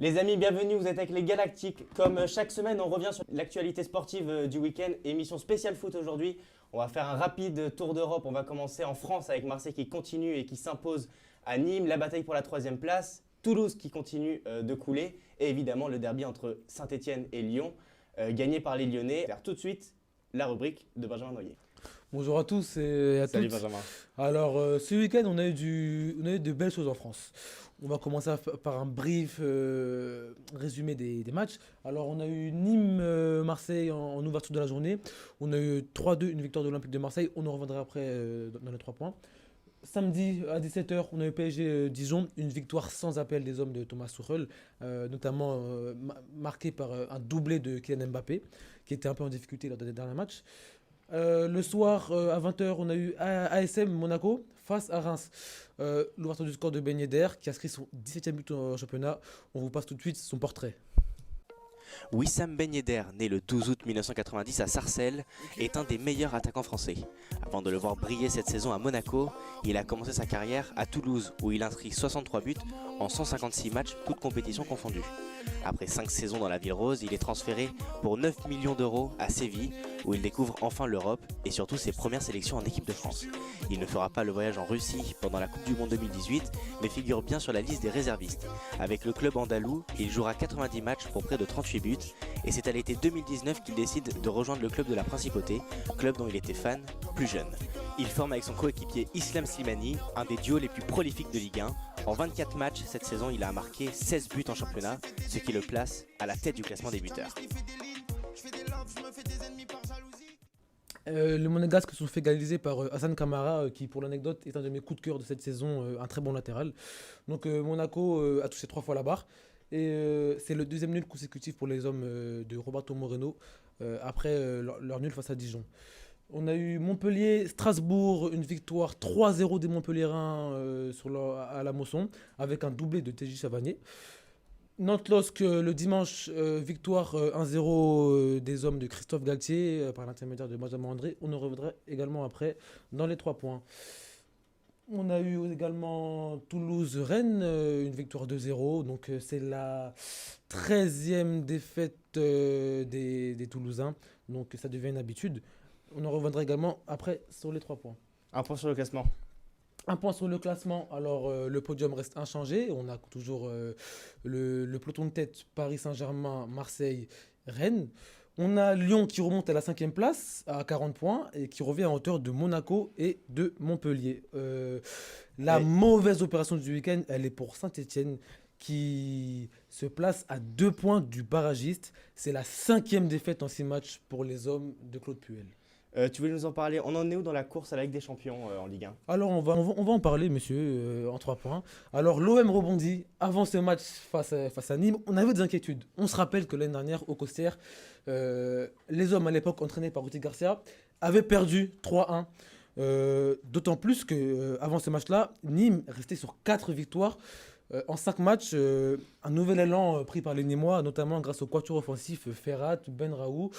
Les amis, bienvenue, vous êtes avec les Galactiques. Comme chaque semaine, on revient sur l'actualité sportive du week-end. Émission spéciale foot aujourd'hui. On va faire un rapide tour d'Europe. On va commencer en France avec Marseille qui continue et qui s'impose à Nîmes. La bataille pour la troisième place. Toulouse qui continue de couler. Et évidemment, le derby entre Saint-Etienne et Lyon, gagné par les Lyonnais. Faire tout de suite la rubrique de Benjamin Noyer. Bonjour à tous et à Salut toutes. Benjamin. Alors, ce week-end, on a eu de belles choses en France. On va commencer par un brief résumé des matchs. Alors, on a eu Nîmes-Marseille en ouverture de la journée. On a eu 3-2, une victoire de l'Olympique de Marseille. On en reviendra après dans les 3 points. Samedi à 17h, on a eu PSG-Dijon, une victoire sans appel des hommes de Thomas Tuchel, notamment marquée par un doublé de Kylian Mbappé, qui était un peu en difficulté lors des derniers matchs. Le soir, à 20h, on a eu ASM Monaco face à Reims. L'ouverture du score de Ben Yedder, qui a inscrit son 17e but au championnat. On vous passe tout de suite son portrait. Wissam Ben Yedder, né le 12 août 1990 à Sarcelles, est un des meilleurs attaquants français. Avant de le voir briller cette saison à Monaco, il a commencé sa carrière à Toulouse, où il inscrit 63 buts en 156 matchs, toutes compétitions confondues. Après 5 saisons dans la Ville Rose, il est transféré pour 9 millions d'euros à Séville, où il découvre enfin l'Europe et surtout ses premières sélections en équipe de France. Il ne fera pas le voyage en Russie pendant la Coupe du Monde 2018, mais figure bien sur la liste des réservistes. Avec le club andalou, il jouera 90 matchs pour près de 38 buts, et c'est à l'été 2019 qu'il décide de rejoindre le club de la Principauté, club dont il était fan plus jeune. Il forme avec son coéquipier Islam Slimani, un des duos les plus prolifiques de Ligue 1. En 24 matchs cette saison, il a marqué 16 buts en championnat, ce qui le place à la tête du classement des buteurs. Les Monégasques se sont fait égaliser par Hassan Kamara, qui pour l'anecdote est un de mes coups de cœur de cette saison, un très bon latéral. Donc Monaco a touché 3 fois la barre. Et c'est le deuxième nul consécutif pour les hommes de Roberto Moreno, après leur nul face à Dijon. On a eu Montpellier-Strasbourg, une victoire 3-0 des Montpelliérains à la Mosson, avec un doublé de TJ Savanier. Nantes-Losc, le dimanche, victoire 1-0 des hommes de Christophe Galtier par l'intermédiaire de Benjamin André. On en reviendra également après dans les 3 points. On a eu également Toulouse-Rennes, une victoire 2-0. Donc c'est la 13e défaite des Toulousains. Donc ça devient une habitude. On en reviendra également après sur les 3 points. Un point sur le classement. Un point sur le classement. Alors le podium reste inchangé. On a toujours le peloton de tête Paris Saint-Germain, Marseille, Rennes. On a Lyon qui remonte à la 5e place à 40 points et qui revient à hauteur de Monaco et de Montpellier. La Et- mauvaise opération du week-end, elle est pour Saint-Etienne qui se place à 2 points du barragiste. C'est la 5e défaite en 6 matchs pour les hommes de Claude Puel. Tu voulais nous en parler? On en est où dans la course à la Ligue des Champions en Ligue 1? Alors, on va en parler, monsieur, en 3 points. Alors, l'OM rebondit. Avant ce match face à Nîmes, on avait des inquiétudes. On se rappelle que l'année dernière, au Costières, les hommes à l'époque entraînés par Rudy Garcia avaient perdu 3-1. D'autant plus qu'avant ce match-là, Nîmes restait sur 4 victoires en 5 matchs. Un nouvel élan pris par les Nîmois, notamment grâce au quatuor offensif Ferrat, Ben Raoult,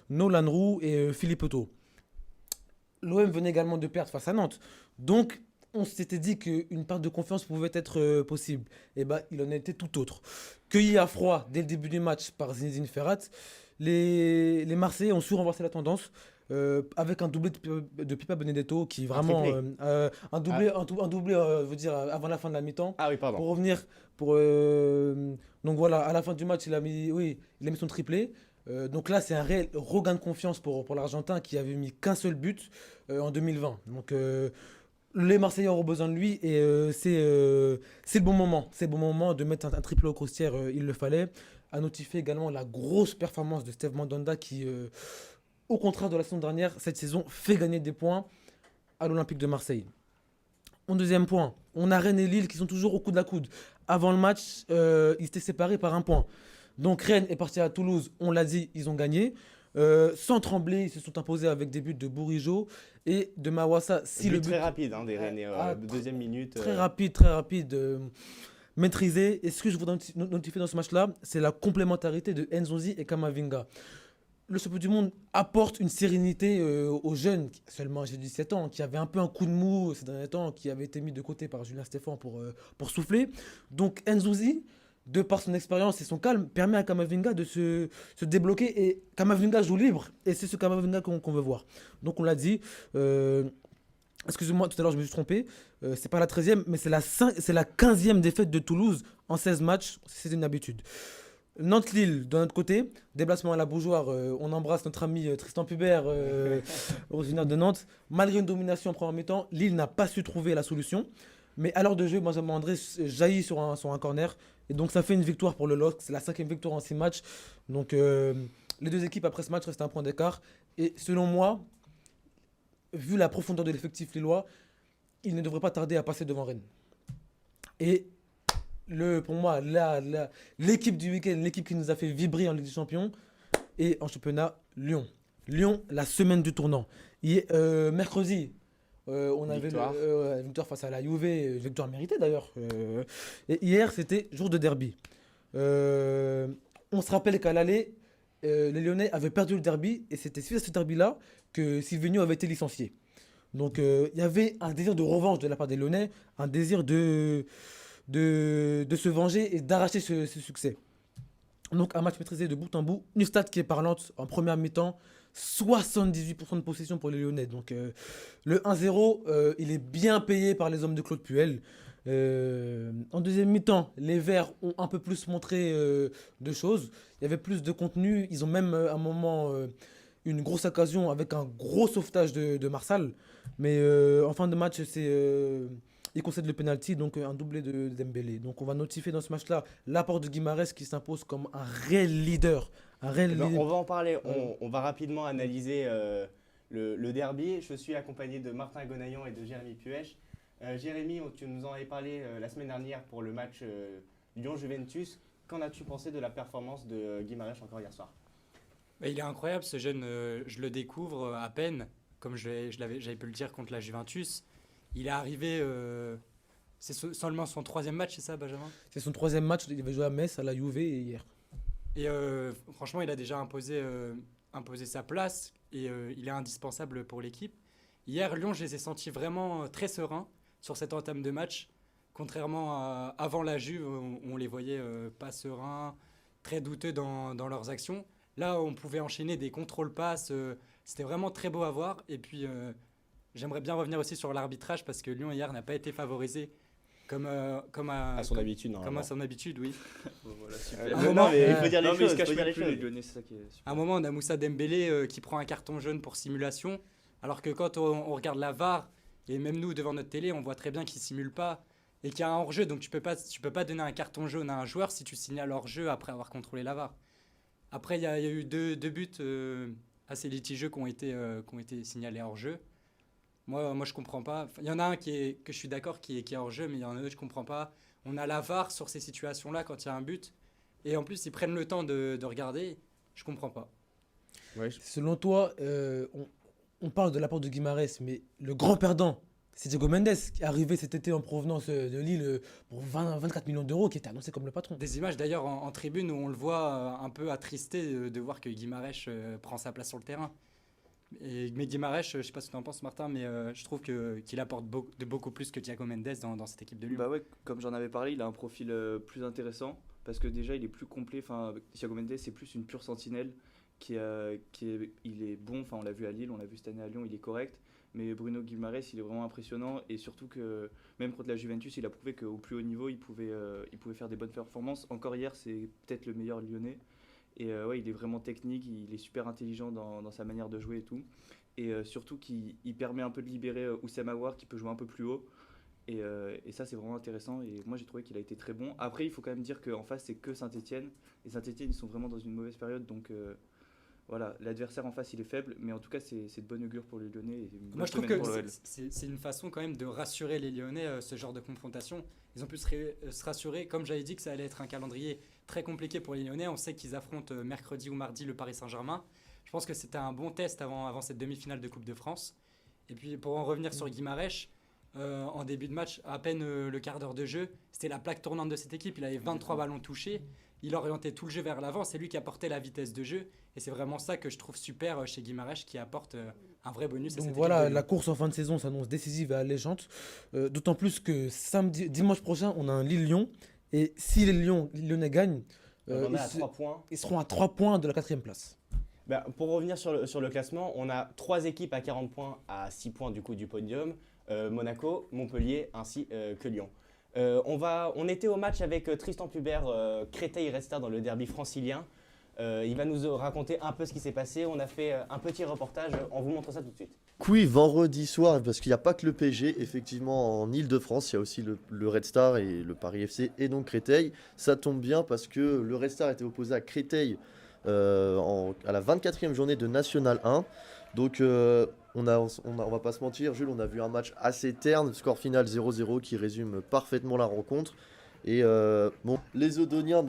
Nolan Roux et Philippe Otto. L'OM venait également de perdre face à Nantes. Donc, on s'était dit qu'une perte de confiance pouvait être possible. Et bien, il en était tout autre. Cueilli à froid dès le début du match par Zinedine Ferrat, les Marseillais ont su renverser la tendance avec un doublé de Pipa Benedetto qui vraiment triplé. un doublé veut dire avant la fin de la mi-temps Ah oui, pardon. pour revenir donc voilà, à la fin du match il a mis son triplé. Donc là, c'est un réel regain de confiance pour l'Argentin qui avait mis qu'un seul but en 2020. Donc les Marseillais auront besoin de lui et c'est le bon moment. C'est le bon moment de mettre un triplé au crostière, il le fallait. À notifier également la grosse performance de Steve Mandanda qui, au contraire de la saison dernière, cette saison fait gagner des points à l'Olympique de Marseille. En deuxième point, on a Rennes et Lille qui sont toujours au coude à coude. Avant le match, ils étaient séparés par un point. Donc Rennes est parti à Toulouse, on l'a dit, ils ont gagné. Sans trembler, ils se sont imposés avec des buts de Bourigeaud et de Mawassa. Si But le but très rapide des Rennais, deuxième minute. très rapide, maîtrisé. Et ce que je voudrais notifier dans ce match-là, c'est la complémentarité de Nzonzi et Kamavinga. Le champion du monde apporte une sérénité aux jeunes, seulement j'ai 17 ans, qui avaient un peu un coup de mou ces derniers temps, qui avait été mis de côté par Julien Stéphan pour souffler. Donc Nzouzi, de par son expérience et son calme, permet à Kamavinga de se débloquer. Et Kamavinga joue libre. Et c'est ce Kamavinga qu'on veut voir. Donc on l'a dit. Excusez-moi, tout à l'heure je me suis trompé. C'est pas la 13e, mais c'est la 15e défaite de Toulouse en 16 matchs. C'est une habitude. Nantes-Lille, de notre côté, déplacement à la Beaujoire, on embrasse notre ami Tristan Pubert, originaire de Nantes. Malgré une domination en première mi-temps, Lille n'a pas su trouver la solution. Mais à l'heure de jeu, Benjamin André jaillit sur un corner. Et donc ça fait une victoire pour le LOSC. C'est la 5e victoire en 6 matchs. Donc les deux équipes après ce match restent à un point d'écart. Et selon moi, vu la profondeur de l'effectif lillois, il ne devrait pas tarder à passer devant Rennes. Et pour moi, l'équipe du week-end, l'équipe qui nous a fait vibrer en Ligue des Champions et en championnat, Lyon. Lyon, la semaine du tournant. Mercredi, on avait une victoire face à la Juve, victoire méritée d'ailleurs. Et hier, c'était jour de derby. On se rappelle qu'à l'aller, les Lyonnais avaient perdu le derby et c'était suite à ce derby-là que Silvino avait été licencié. Donc il y avait un désir de revanche de la part des Lyonnais, un désir de se venger et d'arracher ce succès. Donc un match maîtrisé de bout en bout. Une stat qui est parlante en première mi-temps, 78% de possession pour les Lyonnais. Donc le 1-0, il est bien payé par les hommes de Claude Puel. En deuxième mi-temps, les Verts ont un peu plus montré de choses. Il y avait plus de contenu. Ils ont même à un moment une grosse occasion avec un gros sauvetage de Marsal. Mais en fin de match, il concède le penalty, donc un doublé de Dembélé. Donc on va notifier dans ce match-là l'apport de Guimarães qui s'impose comme un réel leader. On va en parler. On va rapidement analyser le derby. Je suis accompagné de Martin Gonaillon et de Jérémy Puech. Jérémy, tu nous en avais parlé la semaine dernière pour le match Lyon-Juventus. Qu'en as-tu pensé de la performance de Guimarães encore hier soir? Il est incroyable ce jeune, je le découvre à peine, comme j'avais pu le dire contre la Juventus. Il est arrivé, c'est seulement son 3e match, c'est ça Benjamin? C'est son 3e match, il avait joué à Metz, à la Juve et hier. Et franchement, il a déjà imposé sa place et il est indispensable pour l'équipe. Hier, Lyon, je les ai sentis vraiment très sereins sur cette entame de match. Contrairement à avant la Juve, où on les voyait pas sereins, très douteux dans leurs actions. Là, on pouvait enchaîner des contrôles-passes. C'était vraiment très beau à voir. Et puis, j'aimerais bien revenir aussi sur l'arbitrage parce que Lyon, hier, n'a pas été favorisé comme à son habitude. Comme à son habitude, oui. Voilà, super. Mais il faut dire les Non, mais ils se choses. cachent même plus, les Lyonnais, c'est ça qui est super. À un moment, on a Moussa Dembélé qui prend un carton jaune pour simulation. Alors que quand on regarde la VAR, et même nous, devant notre télé, on voit très bien qu'il ne simule pas et qu'il y a un hors-jeu. Donc, tu peux pas donner un carton jaune à un joueur si tu signales hors-jeu après avoir contrôlé la VAR. Après, il y a eu deux buts assez litigieux qui ont été signalés hors-jeu. Moi, je comprends pas. Il y en a un que je suis d'accord qui est hors-jeu, mais il y en a un autre je comprends pas. On a la VAR sur ces situations-là quand il y a un but. Et en plus, ils prennent le temps de regarder. Je comprends pas. Ouais, Selon toi, on parle de l'apport de Guimarães, mais le grand perdant, c'est Diego Mendes qui est arrivé cet été en provenance de Lille pour 24 millions d'euros, qui était annoncé comme le patron. Des images d'ailleurs en tribune où on le voit un peu attristé de voir que Guimarães prend sa place sur le terrain. Mais Guimarães, je ne sais pas ce que tu en penses Martin, mais je trouve qu'il apporte beaucoup plus que Thiago Mendes dans cette équipe de Lyon. Bah ouais, comme j'en avais parlé, il a un profil plus intéressant parce que déjà il est plus complet. Enfin, Thiago Mendes c'est plus une pure sentinelle il est bon. Enfin, on l'a vu à Lille, on l'a vu cette année à Lyon, il est correct. Mais Bruno Guimarães, il est vraiment impressionnant et surtout que même contre la Juventus, il a prouvé qu'au plus haut niveau, il pouvait faire des bonnes performances. Encore hier, c'est peut-être le meilleur Lyonnais. Et ouais, il est vraiment technique, il est super intelligent dans sa manière de jouer et tout. Et surtout qu'il permet un peu de libérer Oussem Aouar qui peut jouer un peu plus haut. Et ça, c'est vraiment intéressant. Et moi, j'ai trouvé qu'il a été très bon. Après, il faut quand même dire qu'en face, c'est que Saint-Etienne. Et Saint-Etienne, ils sont vraiment dans une mauvaise période. Donc voilà, l'adversaire en face, il est faible. Mais en tout cas, c'est de bonne augure pour les Lyonnais. Et une Moi, je bonne trouve que semaine pour l'OL. c'est une façon quand même de rassurer les Lyonnais, ce genre de confrontation. Ils ont pu se rassurer, comme j'avais dit que ça allait être un calendrier très compliqué pour les Lyonnais. On sait qu'ils affrontent mercredi ou mardi le Paris Saint-Germain. Je pense que c'était un bon test avant cette demi-finale de Coupe de France. Et puis pour en revenir sur Guimarães, en début de match, à peine le quart d'heure de jeu, c'était la plaque tournante de cette équipe. Il avait 23 ballons touchés. Il orientait tout le jeu vers l'avant. C'est lui qui apportait la vitesse de jeu. Et c'est vraiment ça que je trouve super chez Guimarães, qui apporte un vrai bonus à Donc cette voilà, équipe de Lyon. la course en fin de saison s'annonce décisive et alléchante. D'autant plus que dimanche prochain, on a un Lille-Lyon. Et si les Lyonnais gagnent, On en est à 3 points. ils seront à 3 points de la 4e place. Ben, pour revenir sur le classement, on a 3 équipes à 40 points, à 6 points du coup du podium. Monaco, Montpellier ainsi que Lyon. On était au match avec Tristan Pubert, Créteil Red Star dans le derby francilien. Il va nous raconter un peu ce qui s'est passé. On a fait un petit reportage, on vous montre ça tout de suite. Oui, vendredi soir, parce qu'il n'y a pas que le PSG, effectivement en Ile-de-France, il y a aussi le Red Star et le Paris FC et donc Créteil. Ça tombe bien parce que le Red Star était opposé à Créteil à la 24e journée de National 1. Donc on va pas se mentir, Jules, on a vu un match assez terne, score final 0-0 qui résume parfaitement la rencontre. Et les Odoniens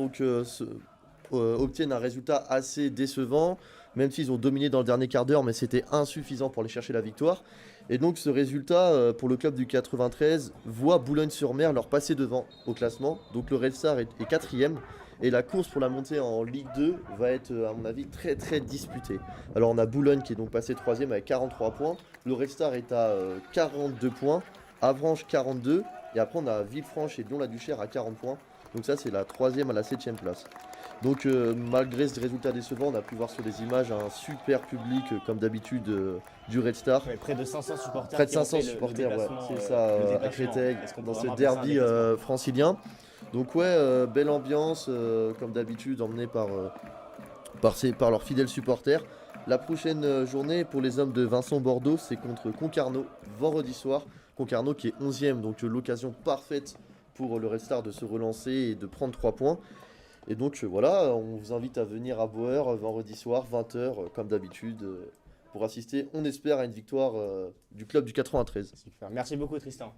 obtiennent un résultat assez décevant, même s'ils ont dominé dans le dernier quart d'heure, mais c'était insuffisant pour aller chercher la victoire. Et donc ce résultat pour le club du 93 voit Boulogne-sur-Mer leur passer devant au classement. Donc le Red Star est 4e. Et la course pour la montée en Ligue 2 va être, à mon avis, très très disputée. Alors on a Boulogne qui est donc passé 3e avec 43 points. Le Red Star est à 42 points. Avranches 42. Et après on a Villefranche et Lyon-la-Duchère à 40 points. Donc ça c'est la 3e à la 7e place. Donc malgré ce résultat décevant, on a pu voir sur des images un super public comme d'habitude du Red Star. Ouais, près de 500 supporters. Près de qui ont 500 fait le supporters, ouais, déplacement, c'est ça, le à déplacement. Créteil, Est-ce qu'on peut dans ce vraiment appeler ça un derby déplacement francilien. Donc belle ambiance, comme d'habitude, emmenée par leurs fidèles supporters. La prochaine journée pour les hommes de Vincent Bordeaux, c'est contre Concarneau, vendredi soir. Concarneau qui est 11e, donc l'occasion parfaite pour le Red Star de se relancer et de prendre 3 points. Et donc voilà, on vous invite à venir à Bauer vendredi soir, 20h, comme d'habitude, pour assister, on espère, à une victoire du club du 93. Super. Merci beaucoup Tristan.